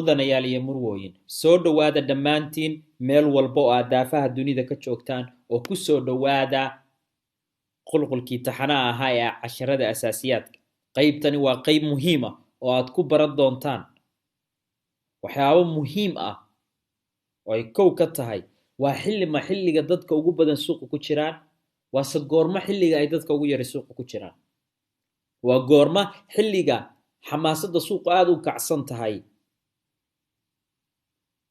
mudanayaal iyo murwooyin soo dhowaada dhammaantiin meel walba oo aad daafaha dunida ka joogtaan oo ku soo dhowaada qulqulkii taxanaha ahaa ee casharada asaasiyaadka qaybtani waa qayb muhiim ah oo aad ku baran doontaan waxyaabo muhiim ah oo ay kow ka tahay waa xilliga dadka ugu badan suuqa ku jiraan waase goorma xilliga ay dadka ugu yari suuqa ku jiraan waa goorma xilliga xamaasadda suuqa aad u kacsan tahay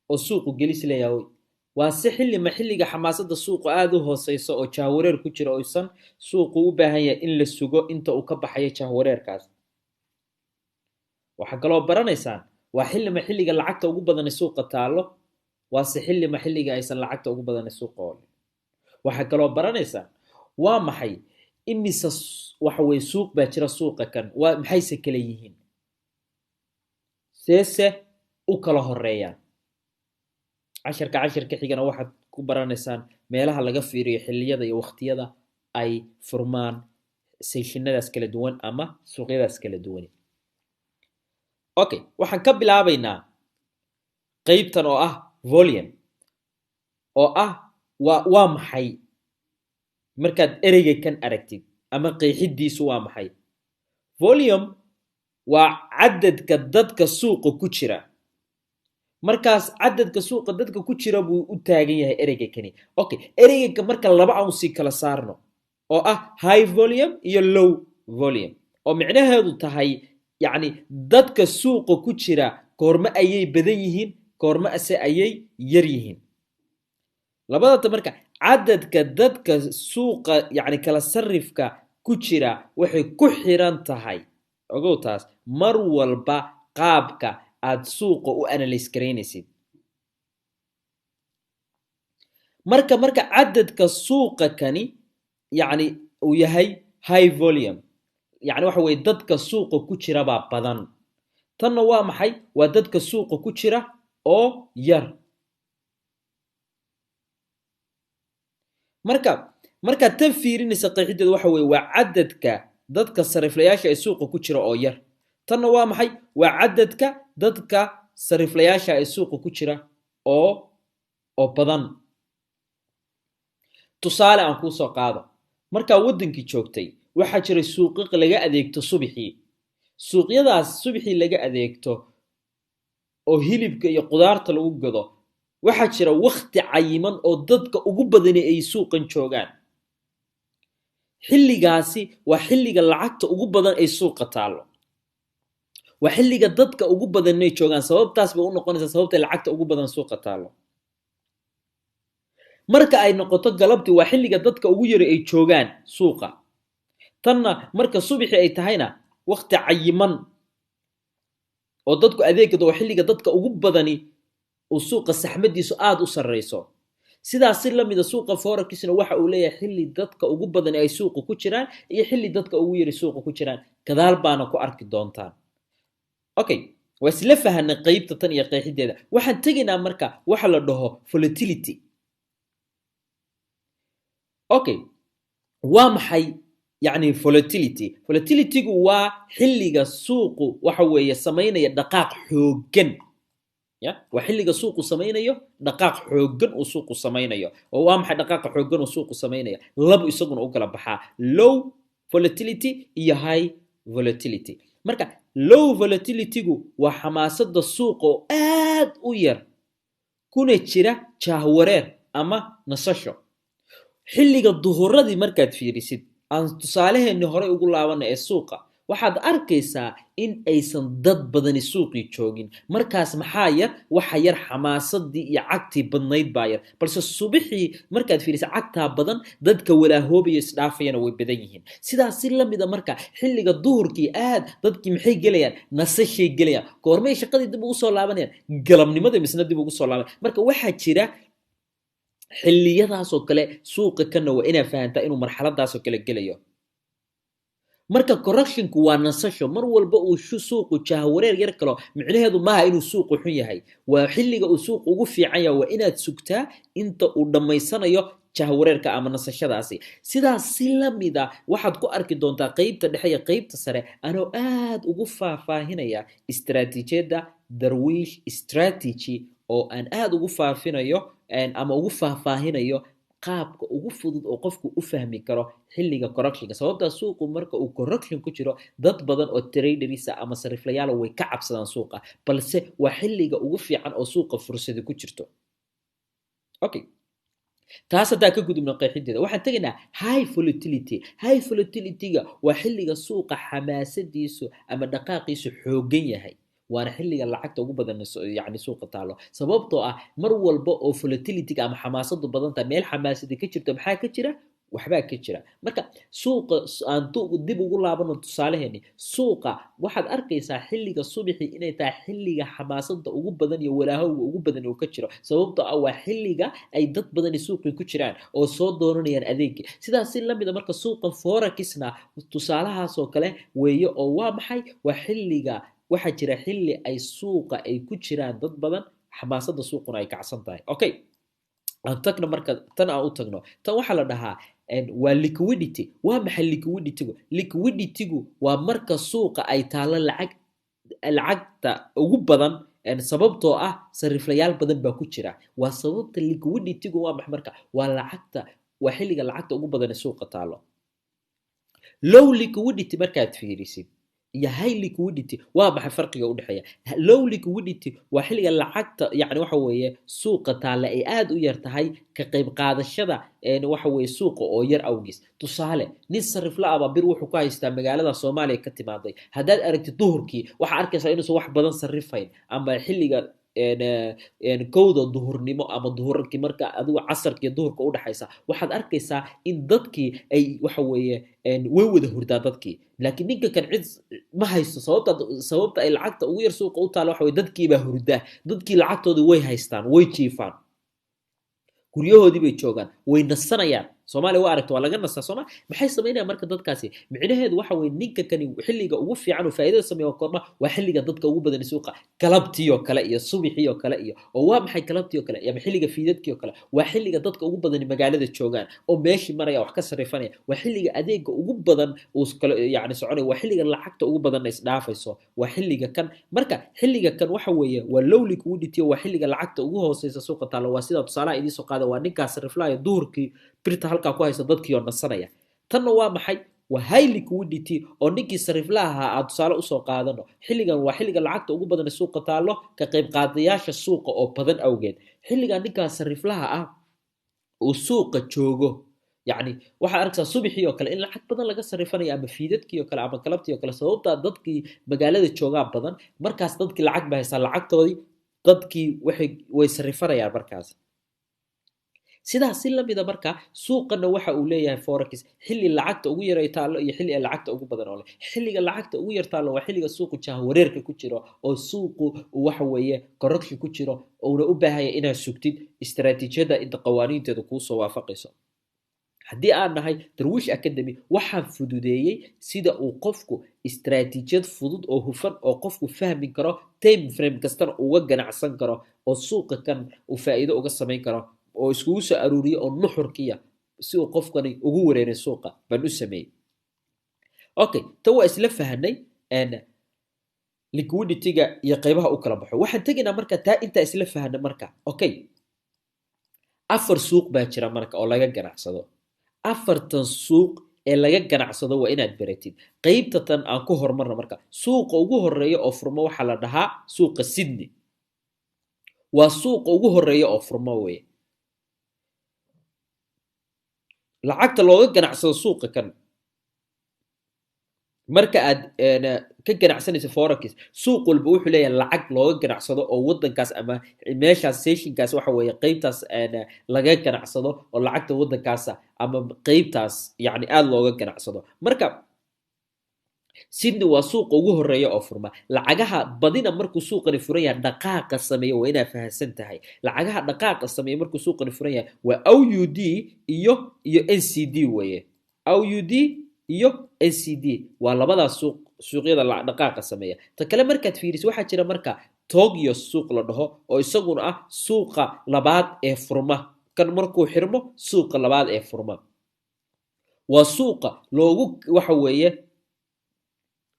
oo suuqu gelis leeyahay waa si xilliga xamaasadda suuqa aad u hooseyso oo jahwareer ku jira oysan suuqu u baahan yahay in la sugo inta uu ka baxayo jahwareerkaas waxaa kaloo baranaysaan waa xilliga lacagta ugu badan ee suuqa taalo waase xilliga aysan lacagta ugu badan ee suuqa oolin waxaa kaloo baranaysaan waa maxay imise waxa weye suuq baa jira suuqa kan waa maxayse kala yihiin seese u kala horeeyaan casharka xigana waxaad ku baranaysaan meelaha laga fiiriyo xilliyada iyo waqtiyada ay furmaan seeshinadaas kala duwan ama suuqyadaas kala duwan okay waxaan ka bilaabaynaa qaybtan oo ah volume oo ah waa maxay markaad ereyga kan aragtid ama qeexidiisu waa maxay volume waa cadadka dadka suuqa ku jira markaas cadadka suuqa dadka ku jira buu u taagan yahay ereyga kani okay ereyga marka laba aan si kala saarno oo ah high volume iyo low volume oo micnaheedu tahay yani dadka suuqa ku jira koorma ayay badan yihiin koorma ase ayay yar yihiin labadaba marka cadadka dadka suuqa yani kala sarifka ku jira waxay ku xiran tahay ogow taas mar walba qaabka aad suuqa u analyze gareynaysid marka cadadka suuqa kani yani uu yahay high volume yani waxa weye dadka suuqa ku jira baa badan tanna waa maxay waa dadka suuqa ku jira oo yar marka tan fiirinaysa qeexideedu waxa weye waa cadadka dadka sariflayaasha ee suuqa ku jira oo yar tanna waa maxay waa cadadka dadka sariflayaasha ee suuqa ku jira oo badan tusaale aan kuu soo qaado markaa waddankii joogtay waxaa jiray suuqiq laga adeegto subaxii suuqyadaas subaxii laga adeegto oo hilibka iyo qudaarta lagu gado waxaa jira waqti cayiman oo dadka ugu badani ay suuqan joogaan xilligaasi waa xilliga lacagta ugu badan ay suuqa taalo waa xilliga dadka ugu badan ay joogaan sababtaas bay u noqonaysaa sababta lacagta ugu badan suuqa taalo marka ay noqoto galabtii waa xilliga dadka ugu yari ay joogaan suuqa tanna marka subaxii ay tahayna waqti cayiman oo dadku adeegado waa xilliga dadka ugu badani uu suuqa saxmadiisu aad u sarreyso sidaas si lamida suuqa forexna waxa uu leeyahay xilli dadka ugu badan ay suuqa ku jiraan iyo xilli dadka ugu yari suuqa ku jiraan gadaal baana ku arki doontaan okay waa isla fahanay qaybta tan iyo qeexideeda waxaan tegaynaa marka waxa la dhaho volatility okay waa maxay yani volatilitygu waa xilliga suuqu waxa weeye samaynaya dhaqaaq xooggan waa xilliga suuqu samaynayo dhaqaaq xooggan uu suuqu samaynayo oo waa maxay dhaqaaqa xooggan uu suuqu samaynayo laba isaguna u kala baxaa low volatility iyo high volatility marka low volatilitygu waa xamaasadda suuqa oo aad u yar kuna jira jahwareer ama nasasho xilliga duhuradii markaad fiirisid aan tusaaleheenni horey ugu laabana ee suuqa waxaad arkaysaa in aysan dad badani suuqii joogin markaas maxaa yar waxa yar xamaasadii iyo cagtii badnayd baa yar balse subaxii markaad fiirisa cagtaa badan dadka walaahoobaya isdhaafayana way badan yihiin sidaas si lamida marka xilliga duhurkii aad dadkii maxay gelayaan nasashay gelayaan goormay shaqadii dib ugu soo laabanayaan galabnimada misna dib ugu soo laaban marka waxaa jira xilliyadaasoo kale suuqa kana waa inaa fahantaa inuu marxaladaasoo kale gelayo marka correctionku waa nasasho mar walba uu suuqu jahwareer yar kalo micnaheedu maaha inuu suuqu xun yahay waa xilliga uu suuqu ugu fiican yahay waa inaad sugtaa inta uu dhammaysanayo jahwareerka ama nasashadaasi sidaas si la mid ah waxaad ku arki doontaa qaybta dhexe iyo qaybta sare anoo aad ugu faahfaahinaya istaraatiijiyadda darwiish strategy oo aan aad ugu faafinayo ama ugu faahfaahinayo qaabka ugu fudud oo qofku u fahmi karo xilliga correctionka sababtaa suuqu marka uu correction ku jiro dad badan oo traderisa ama sariflayaal way ka cabsadaan suuqa balse waa xilliga ugu fiican oo suuqa fursadi ku jirto okay taas haddaa ka gudubno qeexideeda waxaan tegaynaa high volatilityga waa xilliga suuqa xamaasadiisu ama dhaqaaqiisu xoogan yahay waana xilliga lacagta ugu badan yani suuqa taalo sababtoo ah mar walba oo volatilityga ama xamaasadu badan tahay meel xamaasadi ka jirto maxaa ka jira waxbaa ka jira marka suuqa aan dib ugu laabano tusaalaheeni suuqa waxaad arkaysaa xilliga subaxii inay tahay xilliga xamaasada ugu badan iyo walaahowga ugu badan uu ka jiro sababtoo ah waa xilliga ay dad badani suuqii ku jiraan oo soo doonanayaan adeegii sidaas si lamida marka suuqan forakisna tusaalahaasoo kale weeye oo waa maxay waa xilliga waxaa jira xilli ay suuqa ay ku jiraan dad badan xamaasada suuquna ay kacsan tahay okay aan tagno marka tan aan u tagno tan waxaa la dhahaa waa liquidity waa maxay liquiditygu waa marka suuqa ay taalo lacagta ugu badan sababtoo ah sariflayaal badan baa ku jira waa sababta liquiditygu waa maxay marka waa lacagta waa xilliga lacagta ugu badan ee suuqa taalo low liquidity markaad fiirisid iyo high liquidity waa maxay farqiga u dhexeeya low liquidity waa xilliga lacagta yani waxa weeye suuqa taale ay aad u yar tahay ka qayb qaadashada waxa weeye suuqa oo yar awgiis tusaale nin sarifla aba bir wuxuu ku haystaa magaalada Soomaaliya ka timaaday haddaad aragtid duhurkii waxa arkaysaa inuusan wax badan sarifayn ama xilliga kowda duhurnimo ama duhurkii marka adigu casarkii duhurka u dhaxaysa waxaad arkaysaa in dadkii ay waxa weeye way wada hurdaa dadkii laakiin ninka kan cid ma haysto sababta ay lacagta ugu yar suuqa u taalo waxa weeye dadkii baa hurdaa dadkii lacagtoodii way haystaan way jiifaan guryahoodii bay joogaan way nasanayaan Soomaaliya waa aragto waa laga nastaa Soomaaliya maxay sameynayaan marka dadkaasi micnaheedu waxa weeye ninka kani xilliga ugu fiican oo faa'iido sameeyo korma waa xilliga dadka ugu badan suuqa galabtii oo kale iyo subaxii oo kale iyo oo waa maxay galabtii oo kale ama xilliga fiidadkii oo kale waa xilliga dadka ugu badan magaalada joogaan oo meeshii maraya wax ka sarifanaya waa xilliga adeega ugu badan uu kale yani soconay waa xilliga lacagta ugu badan is dhaafayso waa xilliga kan marka xilliga kan waxa weeye waa low liquidity waa xilliga lacagta ugu hooseysa suuqa taalo waa sida tusaalaha idin soo qaada waa ninkaas sariflaaya duhurkii birta halka ku haysta dadkii oo nasanaya tanna waa maxay waa high liquidity oo ninkii sariflaha aad tusaale u soo qaadano xilligan waa xilliga lacagta ugu badan suuqa taalo ka qayb qaadayaasha suuqa oo badan awgeed xilligan ninkaas sariflaha ah uu suuqa joogo يعني waxa arkaysaa subaxii oo kale in lacag badan laga sarifanayo ama fiidadkii oo kale ama qalabtii oo kale sababta dadkii magaalada joogaa badan markaas dadkii lacag ba haysan lacagtoodii dadkii way sarifanayaan markaas sidaas si lamida marka suuqana waxa uu leeyahay forex xilli lacagta ugu yar ay taalo iyo xilli lacagta ugu badan oo leh xilliga lacagta ugu yar taalo waa xilliga suuqu jahwareerka ku jiro oo suuqu waxa weeye correction ku jiro oo u baahan inaad sugtid istaraatiijiyada inta qawaaniinteedu ku soo waafaqayso haddii aan nahay Darwish Academy waxaan fududeeyay sida uu qofku istaraatiijiyad fudud oo hufan oo qofku fahmi karo time frame kasta uga ganacsan karo oo suuqa kan uu faa'iido uga sameyn karo oo iskugu soo aruuriyo oo nuxurkiya si uu qofkani ugu wareerin suuqa baan u sameeyay okay tawa isla fahanay liquidity-ga iyo qaybaha u kala baxo waxaan taginaa marka taa inta isla fahanay marka okay afar suuq baa jira marka oo laga ganacsado afartan suuq ee laga ganacsado waa inaad baratid qaybta tan aan ku hormarno marka suuqa ugu horeeya oo furmo waxa la dhahaa suuqa Sydney waa suuqa ugu horeeya oo furmo weeye lacagta looga ganacsado suuqa kan marka aad ka ganacsanayso forex suuq walba wuxuu leeyahay lacag looga ganacsado oo wadankaas ama meeshaas sessionkaas waxa weeye qaybtaas laga ganacsado oo lacagta wadankaas ama qaybtaas yani aad looga ganacsado marka Sydney waa suuqa ugu horeeya oo furma lacagaha badina markuu suuqani furan yahay dhaqaaqa sameeyo waa inaad fahansan tahay lacagaha dhaqaaqa sameeyo markuu suuqani furan yahay waa AUD iyo NCD weeye AUD iyo NCD waa labadaas suuqyada dhaqaaqa sameeya ta kale markaad fiiriso waxaa jira marka Tokyo suuq la dhaho oo isaguna ah suuqa labaad ee furma kan markuu xirmo suuqa labaad ee furma waa suuqa loogu waxa weeye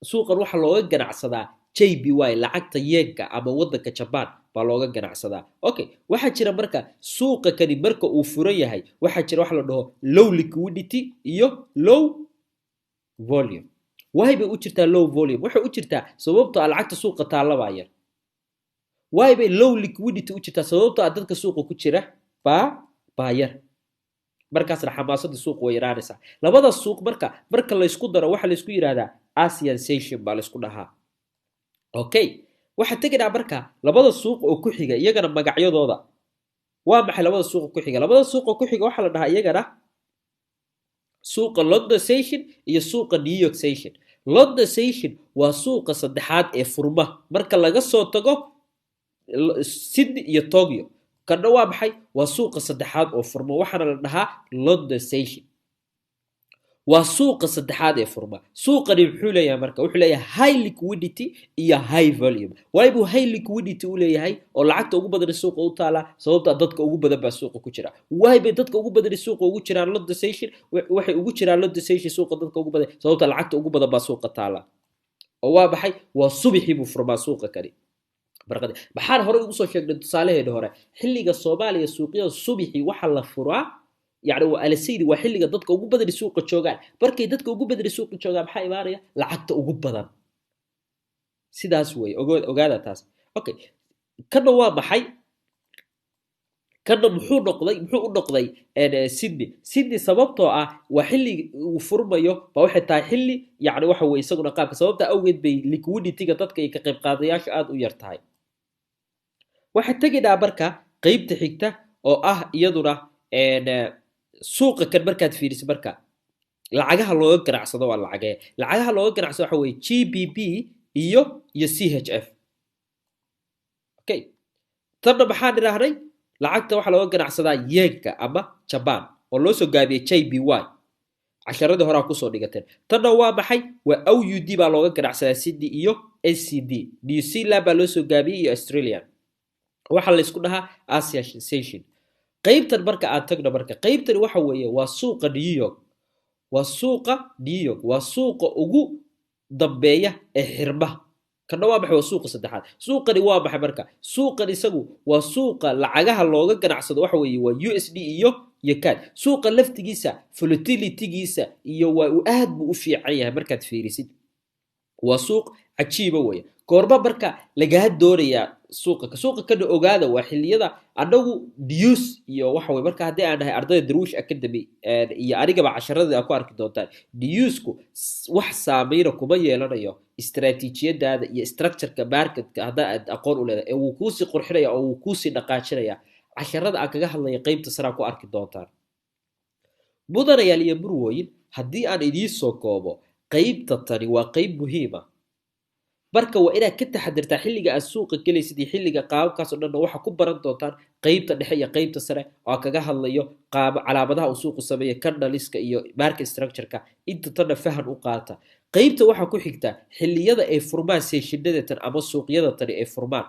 suuqan waxa looga ganacsadaa JPY lacagta yeenka ama wadanka Japan baa looga ganacsadaa okay waxa jira marka suuqa kani marka uu furan yahay waxa jira wax la dhaho low liquidity iyo low volume way bay u jirtaa low volume waxa u jirtaa sababtoo ah lacagta suuqa taalaba yar way bay low liquidity u jirtaa sababtoo ah dadka suuqa ku jira baa yar markaasna xamaasadda suuq way yaraanaysaa labada suuq marka la isku daro waxa la isku yiraahdaa Asian session baa la isku dhahaa okay waxa tegaynaa marka labada suuq oo ku xiga iyagana magacyadooda waa maxay labada suuq oo ku xiga labada suuq oo ku xiga waxa la dhahaa iyagana suuqa London session iyo suuqa New York session London session waa suuqa saddexaad ee furma marka laga soo tago Sydney iyo Tokyo kana waa maxay waa suuqa saddexaad oo furma waxaana la dhahaa London session waa suuqa saddexaad ee furma suuqani wuxuu leeyahay marka wuxuu leeyahay high liquidity iyo high volume waaybu high liquidity u leeyahay oo lacagta ugu badan suuqa u taala sababta dadka ugu badan baa suuqa ku jira waaybe dadka ugu badan suuqa ugu jiraan London session waxay ugu jiraan London session suuqa dadka ugu badan sababta lacagta ugu badan baa suuqa taala oo waa baxay waa subaxii buu furmaa suuqa kani barqad maxaan hore ugu soo sheegnay tusaalaheeda hore xilliga Soomaaliya suuqyada subaxii waxa la furaa يعني وألسيدي وحلقة ضدك وجو بدري سوق الشوغان بركي ضدك وجو بدري سوق الشوغان بحاي ماريا لعقت وجو بدن سيدا سوي أوجادا تاس أوكي كنا وابحي كنا محور نقضي أنا سيدني سببته وحلي وفرما يو بواحد تاع حلي يعني واحد ويسقون قاب سببته أوجد بي ليكويدي تيجي ضدك كقيب قاضياش آد ويرتاي واحد تجي دا بركة قيب تحكته أو يدنا أنا suuqa kan markaad fiiriso marka lacagaha looga ganacsado waa lacagaha looga ganacsado waxa weeye GBP iyo CHF okay tan maxaan dhirahnay lacagta waxa looga ganacsadaa yeenka ama Japan oo loo soo gaabiyay JPY casharada hore ku soo dhigateen tan waa maxay waa AUD baa looga ganacsadaa Sydney iyo NCD New Zealand baa loo soo gaabiyay iyo Australia waxa la isku dhahaa Asian session qaybtan marka aad tagno marka qaybtan waxa weeye waa suuqa New York waa suuqa ugu dambeeya ee xirma kana waa maxay waa suuqa saddexaad suuqani waa maxay marka suuqan isagu waa suuqa lacagaha looga ganacsado waxa weeye waa USD iyo CAD suuqa laftigiisa volatility-giisa iyo waa uu aad buu u fiican yahay markaad fiirisid waa suuq cajiiba weeye goorba marka laga dooraya suuqa kana ogaada waa xilliyada anagu news iyo waxa way marka hadii aan nahay ardayda Darwish Academy iyo anigaba casharada ku arki doontaan newsku wax saameyn kuma yeelanayo istaraatiijiyadaada iyo structure-ka marketka hada aad aqoon u leedahay uu ku si qurxinaya oo uu ku si dhaqaajinaya casharada aan kaga hadlayo qaybta sare ku arki doontaan mudanayaal iyo burwooyin hadii aan idin soo koobo qaybta tani waa qayb muhiim ah marka waa inaad ka taxadirtaa xilliga aad suuqa galaysid iyo xilliga qaabkaas oo dhan waxa ku baran doontaan qaybta dhexe iyo qaybta sare oo kaga hadlayo calaamadaha uu suuqu sameeyo candlestick iyo market structure-ka inta tan fahan u qaata qaybta waxa ku xigta xilliyada ay furmaan sessionada tan ama suuqyada tan ay furmaan